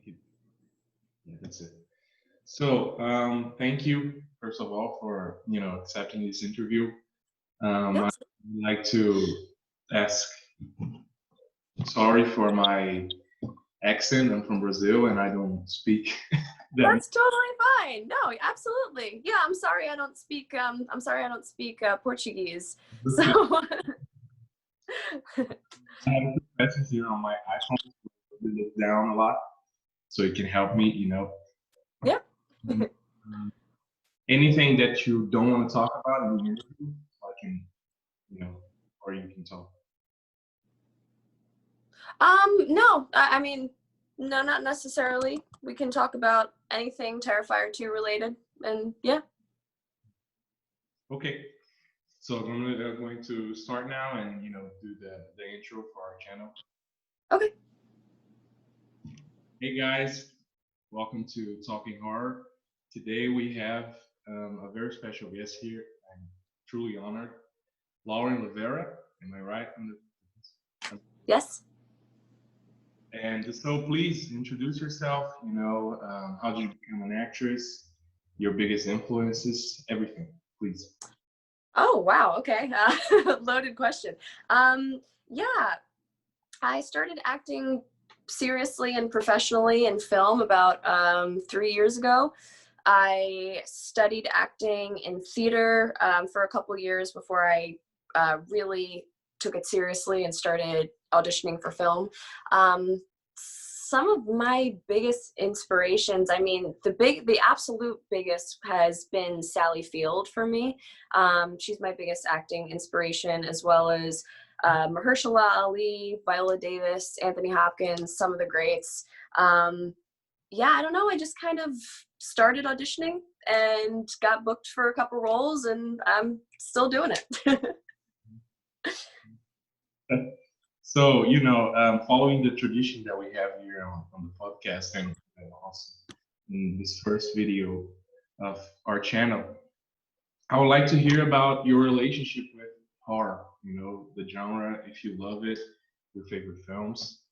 Thank you. Yeah, that's it. So, thank you, first of all, for, accepting this interview. I'd Yes. like to ask, sorry for my accent. I'm from Brazil and I don't speak that much. That's totally fine. No, absolutely. Yeah, I'm sorry I don't speak Portuguese. So I have two messages here on my iPhone. It look down a lot, so it can help me. yeah. Um, Anything that you don't want to talk about in the interview, I can, you know, or you can talk. No, I mean, no, not necessarily. We can talk about anything Terrifier 2 related, and yeah. Okay. So I'm going to start now and do the intro for our channel. Okay. Hey guys, welcome to Talking Horror. Today we have a very special guest here. I'm truly honored. Lauren LaVera, am I right? Yes. And so please introduce yourself. How did you become an actress? Your biggest influences, everything, please. Oh, wow. Okay. Loaded question. Yeah, I started acting seriously and professionally in film about 3 years ago. I studied acting in theater for a couple years before I really took it seriously and started auditioning for film. Some of my biggest inspirations, I mean, the absolute biggest has been Sally Field for me. She's my biggest acting inspiration, as well as Mahershala Ali, Viola Davis, Anthony Hopkins, some of the greats. Yeah, I don't know. I just kind of started auditioning and got booked for a couple roles, and I'm still doing it. So, following the tradition that we have here on the podcast and also in this first video of our channel, I would like to hear about your relationship with horror, the genre, if you love it, your favorite films.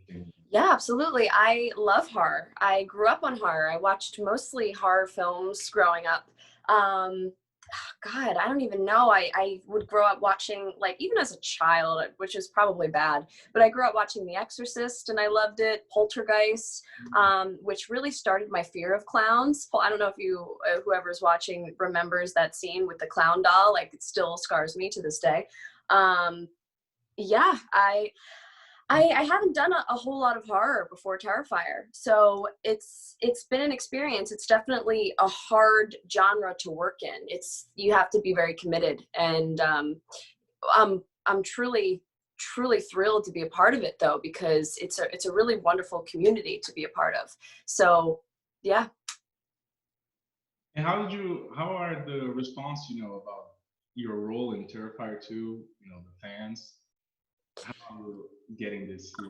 Okay. Yeah, absolutely. I love horror. I grew up on horror. I watched mostly horror films growing up. Um, God, I don't even know. I would grow up watching, like, even as a child, which is probably bad, but I grew up watching The Exorcist and I loved it. Poltergeist, which really started my fear of clowns. I don't know if you, whoever's watching remembers that scene with the clown doll, like it still scars me to this day. Yeah, I haven't done a whole lot of horror before Terrifier, so it's been an experience. It's definitely a hard genre to work in. You have to be very committed, and I'm truly thrilled to be a part of it, though, because it's a really wonderful community to be a part of. So yeah. And how are the response, about your role in Terrifier 2, the fans? How are you getting this here?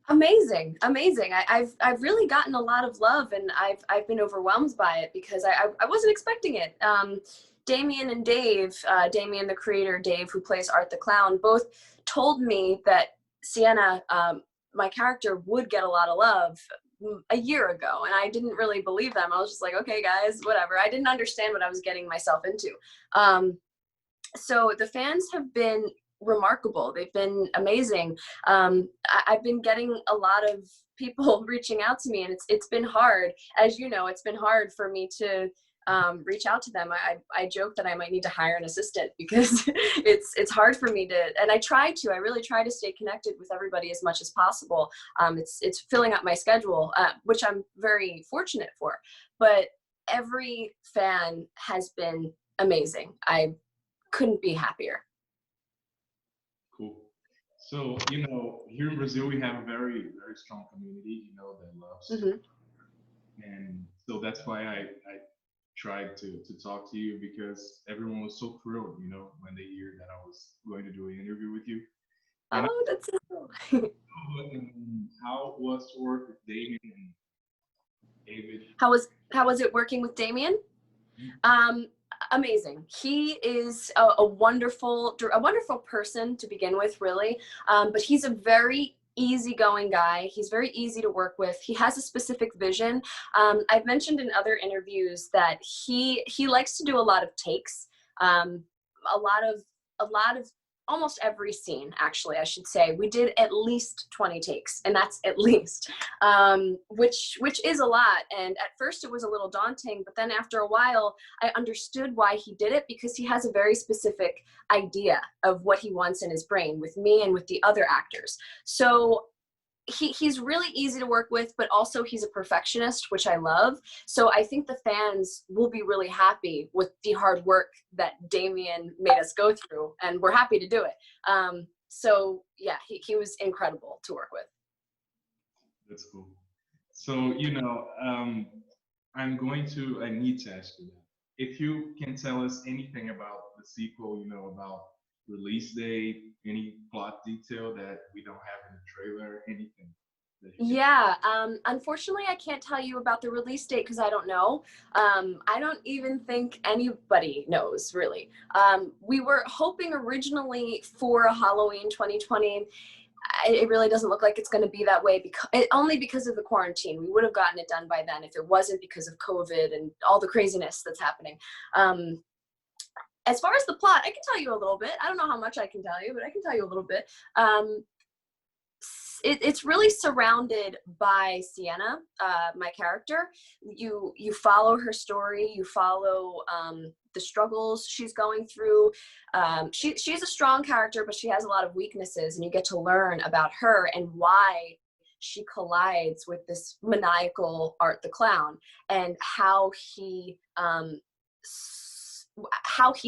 Amazing. I've really gotten a lot of love, and I've been overwhelmed by it because I wasn't expecting it. Damian and Dave, Damian the creator, Dave who plays Art the Clown, both told me that Sienna, my character, would get a lot of love a year ago, and I didn't really believe them. I was just like, okay, guys, whatever. I didn't understand what I was getting myself into. So the fans have been remarkable. They've been amazing. I've been getting a lot of people reaching out to me, and it's been hard. As you know, it's been hard for me to reach out to them. I joke that I might need to hire an assistant because it's hard for me to, and I really try to stay connected with everybody as much as possible. It's filling up my schedule, which I'm very fortunate for, but every fan has been amazing. I couldn't be happier. Cool. So, here in Brazil, we have a very, very strong community, that loves. And so that's why I tried to talk to you, because everyone was so thrilled, when they hear that I was going to do an interview with you. And Oh, that's so cool. how was to work with Damien and David? How was it working with Damien? Amazing. He is a wonderful person to begin with, really. But he's a very easygoing guy. He's very easy to work with. He has a specific vision. I've mentioned in other interviews that he likes to do a lot of takes, a lot of almost every scene, actually, I should say. We did at least 20 takes, and that's at least, which is a lot. And at first it was a little daunting, but then after a while, I understood why he did it, because he has a very specific idea of what he wants in his brain with me and with the other actors. So he's really easy to work with, but also he's a perfectionist, which I love. So I think the fans will be really happy with the hard work that Damien made us go through, and we're happy to do it. So yeah, he was incredible to work with. That's cool. So, I need to ask you that. If you can tell us anything about the sequel, about release date, any plot detail that we don't have in the trailer, anything. Yeah, unfortunately, I can't tell you about the release date because I don't know. I don't even think anybody knows, really. We were hoping originally for a Halloween 2020. It really doesn't look like it's going to be that way, only because of the quarantine. We would have gotten it done by then if it wasn't because of COVID and all the craziness that's happening. As far as the plot, I can tell you a little bit. I don't know how much I can tell you, but I can tell you a little bit. It's really surrounded by Sienna, my character. You follow her story. You follow the struggles she's going through. She's a strong character, but she has a lot of weaknesses, and you get to learn about her and why she collides with this maniacal Art the Clown, and how he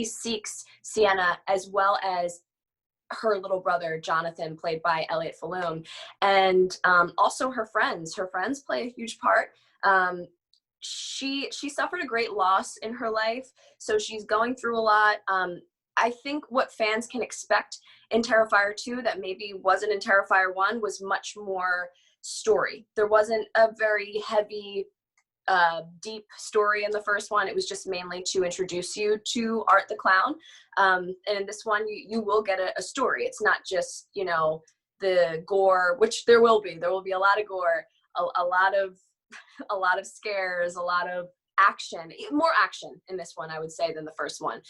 seeks Sienna, as well as her little brother Jonathan, played by Elliot Falloon, and also her friends. Her friends play a huge part. She suffered a great loss in her life, so she's going through a lot. I think what fans can expect in Terrifier 2 that maybe wasn't in Terrifier 1 was much more story. There wasn't a very heavy deep story in the first one. It was just mainly to introduce you to Art the Clown. And in this one, you will get a story. It's not just, the gore, which there will be. There will be a lot of gore, a lot of scares, a lot of action, more action in this one, I would say, than the first one.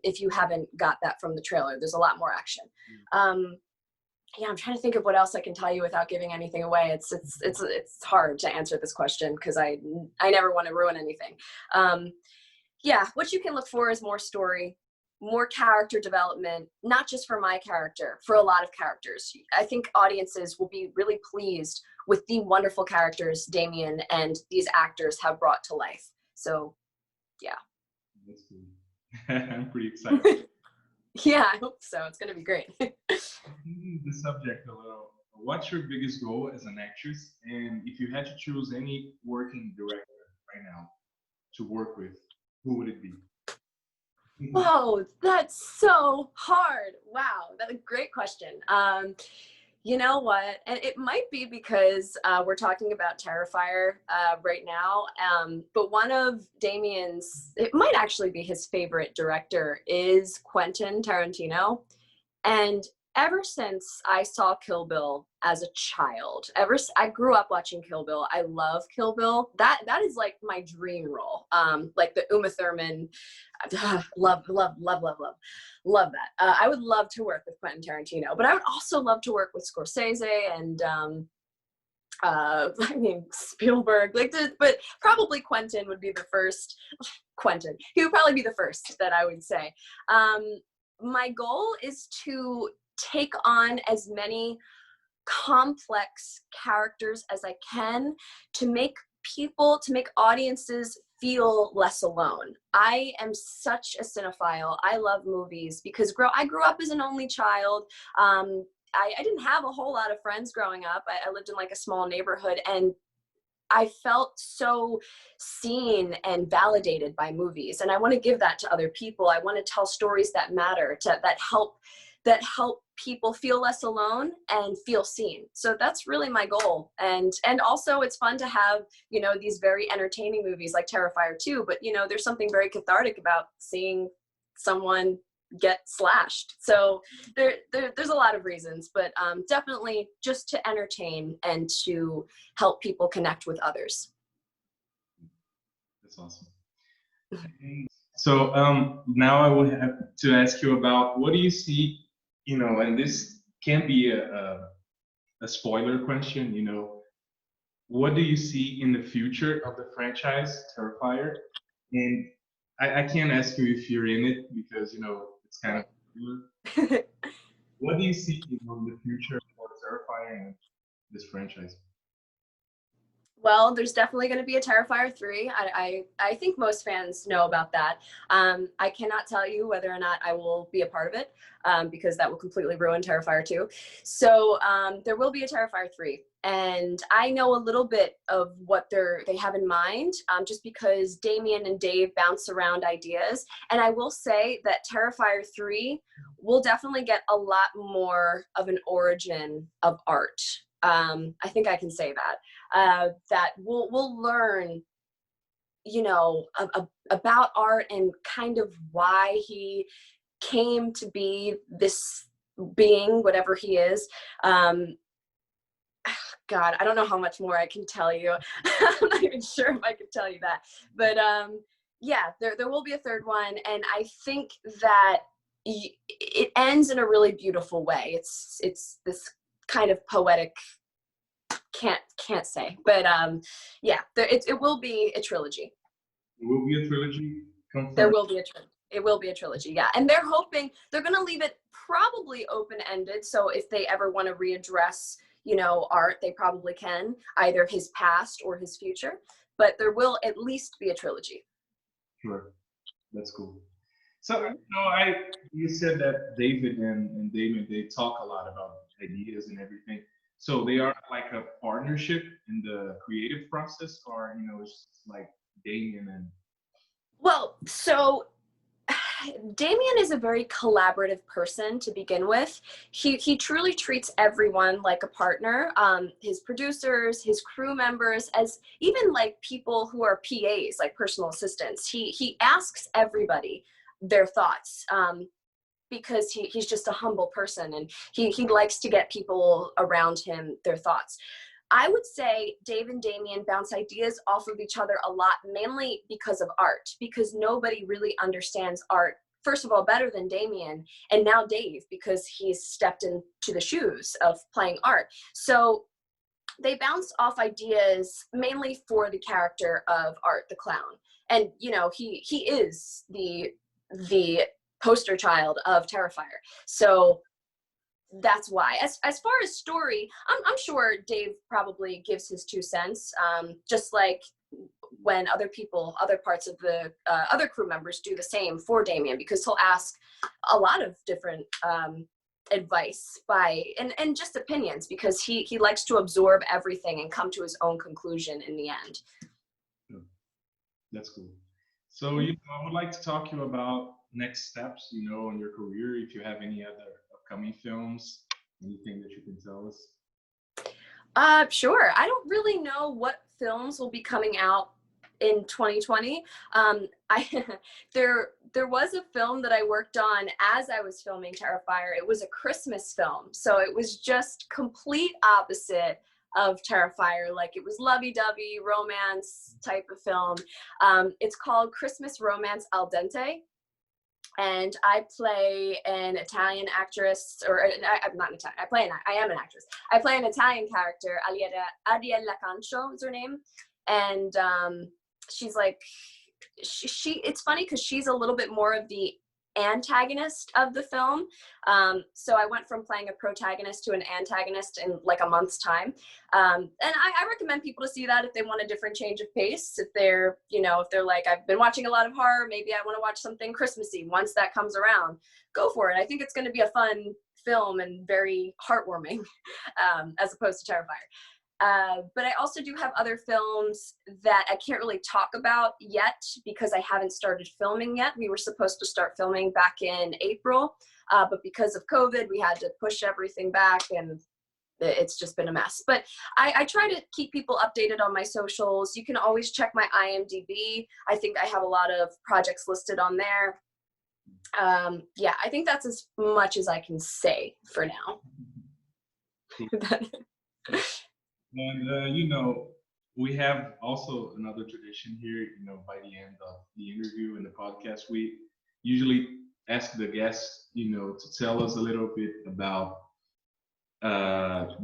If you haven't got that from the trailer, there's a lot more action. Yeah, I'm trying to think of what else I can tell you without giving anything away. It's hard to answer this question because I never want to ruin anything. Yeah, what you can look for is more story, more character development, not just for my character, for a lot of characters. I think audiences will be really pleased with the wonderful characters Damien and these actors have brought to life. So, yeah. That's cool. I'm pretty excited. Yeah, I hope so. It's going to be great. The subject a little. What's your biggest goal as an actress? And if you had to choose any working director right now to work with, who would it be? Whoa, that's so hard. Wow, that's a great question. You know what? And it might be because we're talking about Terrifier right now. But one of Damien's, it might actually be his favorite director, is Quentin Tarantino. And ever since I saw Kill Bill as a child, I grew up watching Kill Bill. I love Kill Bill. That is like my dream role. Like the Uma Thurman, love that. I would love to work with Quentin Tarantino, but I would also love to work with Scorsese and Spielberg. But probably Quentin would be the first. Quentin, he would probably be the first that I would say. My goal is to take on as many complex characters as I can to make audiences feel less alone. I am such a cinephile. I love movies because I grew up as an only child. I didn't have a whole lot of friends growing up. I lived in like a small neighborhood, and I felt so seen and validated by movies. And I want to give that to other people. I want to tell stories that matter, that help people feel less alone and feel seen. So that's really my goal. And also it's fun to have, these very entertaining movies like Terrifier 2, but there's something very cathartic about seeing someone get slashed. So there's a lot of reasons, but definitely just to entertain and to help people connect with others. That's awesome. So now I will have to ask you about what do you see, you know, and this can be a spoiler question, you know, what do you see in the future of the franchise Terrifier? And I can't ask you if you're in it because, you know, it's kind of popular. What do you see in the future for Terrifier and this franchise? Well, there's definitely going to be a Terrifier 3. I think most fans know about that. I cannot tell you whether or not I will be a part of it because that will completely ruin Terrifier 2. So there will be a Terrifier 3. And I know a little bit of what they have in mind just because Damien and Dave bounce around ideas. And I will say that Terrifier 3 will definitely get a lot more of an origin of art. I think I can say that, that we'll learn, you know, about art and kind of why he came to be this being, whatever he is. God, I don't know how much more I can tell you. I'm not even sure if I can tell you that, but yeah, there will be a third one. And I think that it ends in a really beautiful way. It's this kind of poetic, can't say, but yeah, it will be a trilogy. It will be a trilogy. Confirmed. There will be a trilogy. It will be a trilogy, yeah. And they're hoping they're going to leave it probably open-ended. So if they ever want to readdress, you know, art, they probably can, either his past or his future. But there will at least be a trilogy. Sure, that's cool. So, you know, you said that David and Damien, they talk a lot about ideas and everything. So they are like a partnership in the creative process, or you know, it's like Damien and. Well, so Damien is a very collaborative person to begin with. He truly treats everyone like a partner. His producers, his crew members, as even like people who are PAs, like personal assistants. He asks everybody their thoughts because he's just a humble person, and he likes to get people around him their thoughts. I would say Dave and Damien bounce ideas off of each other a lot, mainly because of art, because nobody really understands art, first of all, better than Damien, and now Dave, because he's stepped into the shoes of playing art. So they bounce off ideas mainly for the character of Art the Clown. And, you know, he is the poster child of Terrifier. So that's why. As far as story, I'm sure Dave probably gives his 2 cents, just like when other parts of the other crew members do the same for Damien, because he'll ask a lot of different advice and just opinions, because he likes to absorb everything and come to his own conclusion in the end. That's cool. So, you know, I would like to talk to you about next steps, you know, in your career, if you have any other upcoming films, anything that you can tell us. Sure. I don't really know what films will be coming out in 2020. There was a film that I worked on as I was filming Terrifier. It was a Christmas film, so it was just complete opposite of Terrifier. Like, it was lovey-dovey romance type of film. It's called Christmas Romance Al Dente. And I play an Italian actress, or I'm not Italian. I am an actress. I play an Italian character, Ariella Cancio is her name, and she's like, it's funny because she's a little bit more of the antagonist of the film. So I went from playing a protagonist to an antagonist in like a month's time. And I recommend people to see that if they want a different change of pace. If they're, you know, if they're like, I've been watching a lot of horror, maybe I want to watch something Christmassy. Once that comes around, go for it. I think it's going to be a fun film and very heartwarming, as opposed to Terrifier. But I also do have other films that I can't really talk about yet because I haven't started filming yet. We were supposed to start filming back in April, but because of COVID, we had to push everything back, and it's just been a mess. But I try to keep people updated on my socials. You can always check my IMDb. I think I have a lot of projects listed on there. Yeah, I think that's as much as I can say for now. And you know, we have also another tradition here. You know, by the end of the interview and the podcast, we usually ask the guests, you know, to tell us a little bit about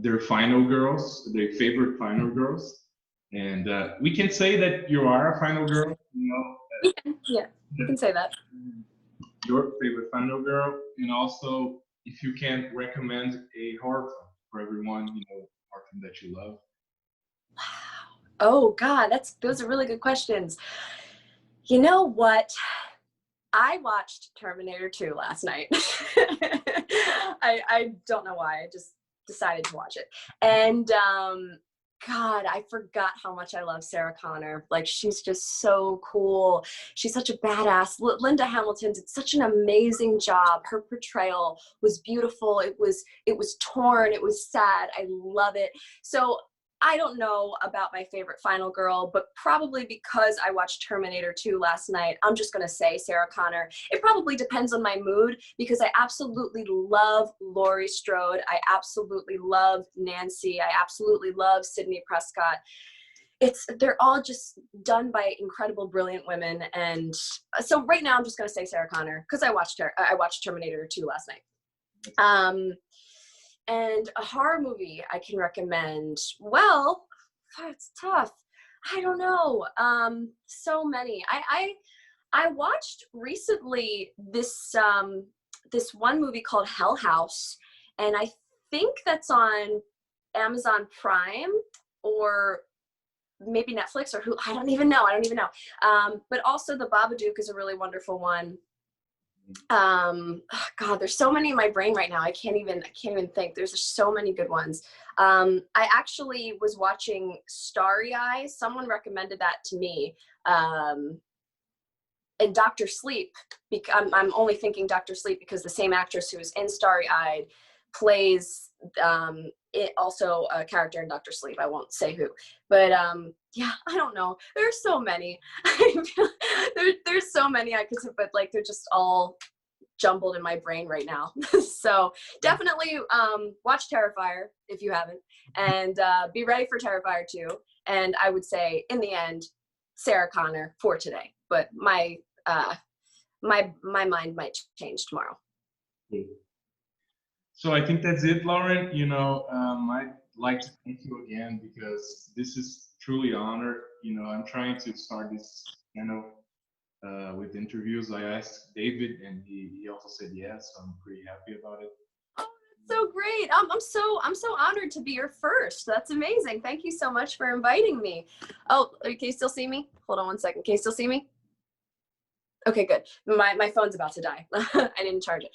their final girls, their favorite final girls. And we can say that you are a final girl, you know, Yeah, you can say that. your favorite final girl, and also if you can recommend a horror film for everyone, you know, horror film that you love. Wow. Oh God, those are really good questions. You know what? I watched Terminator 2 last night. I don't know why. I just decided to watch it. And God, I forgot how much I love Sarah Connor. Like, she's just so cool. She's such a badass. Linda Hamilton did such an amazing job. Her portrayal was beautiful. It was torn. It was sad. I love it. So I don't know about my favorite final girl, but probably because I watched Terminator 2 last night, I'm just going to say Sarah Connor. It probably depends on my mood, because I absolutely love Laurie Strode. I absolutely love Nancy. I absolutely love Sidney Prescott. They're all just done by incredible, brilliant women. And so right now I'm just going to say Sarah Connor, because I watched Terminator 2 last night. And a horror movie I can recommend. Well, it's tough. I don't know. So many. I watched recently this one movie called Hell House, and I think that's on Amazon Prime or maybe Netflix or who. I don't even know. But also The Babadook is a really wonderful one. God, there's so many in my brain right now. I can't even think. There's just so many good ones. I actually was watching Starry Eyes. Someone recommended that to me. And Dr. Sleep. I'm only thinking Dr. Sleep because the same actress who is in Starry Eyed plays also a character in Dr. Sleep. I won't say who, but yeah, I don't know. There's so many. There's so many I could say, but like they're just all jumbled in my brain right now. So definitely watch Terrifier if you haven't, and be ready for Terrifier 2. And I would say in the end, Sarah Connor for today, but my mind might change tomorrow. So I think that's it, Lauren. You know, I'd like to thank you again because this is truly an honor. You know, I'm trying to start this channel with interviews. I asked David, and he also said yes. So I'm pretty happy about it. Oh, that's so great! I'm so honored to be your first. That's amazing. Thank you so much for inviting me. Oh, can you still see me? Hold on one second. Can you still see me? Okay, good. My phone's about to die. I didn't charge it.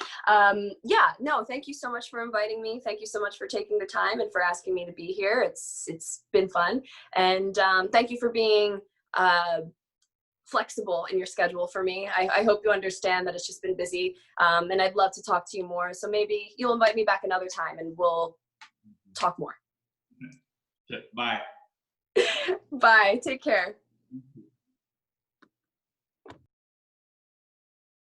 Yeah, no, thank you so much for inviting me. Thank you so much for taking the time and for asking me to be here. It's been fun. And thank you for being flexible in your schedule for me. I hope you understand that it's just been busy. And I'd love to talk to you more. So maybe you'll invite me back another time and we'll talk more. Bye. Bye. Take care.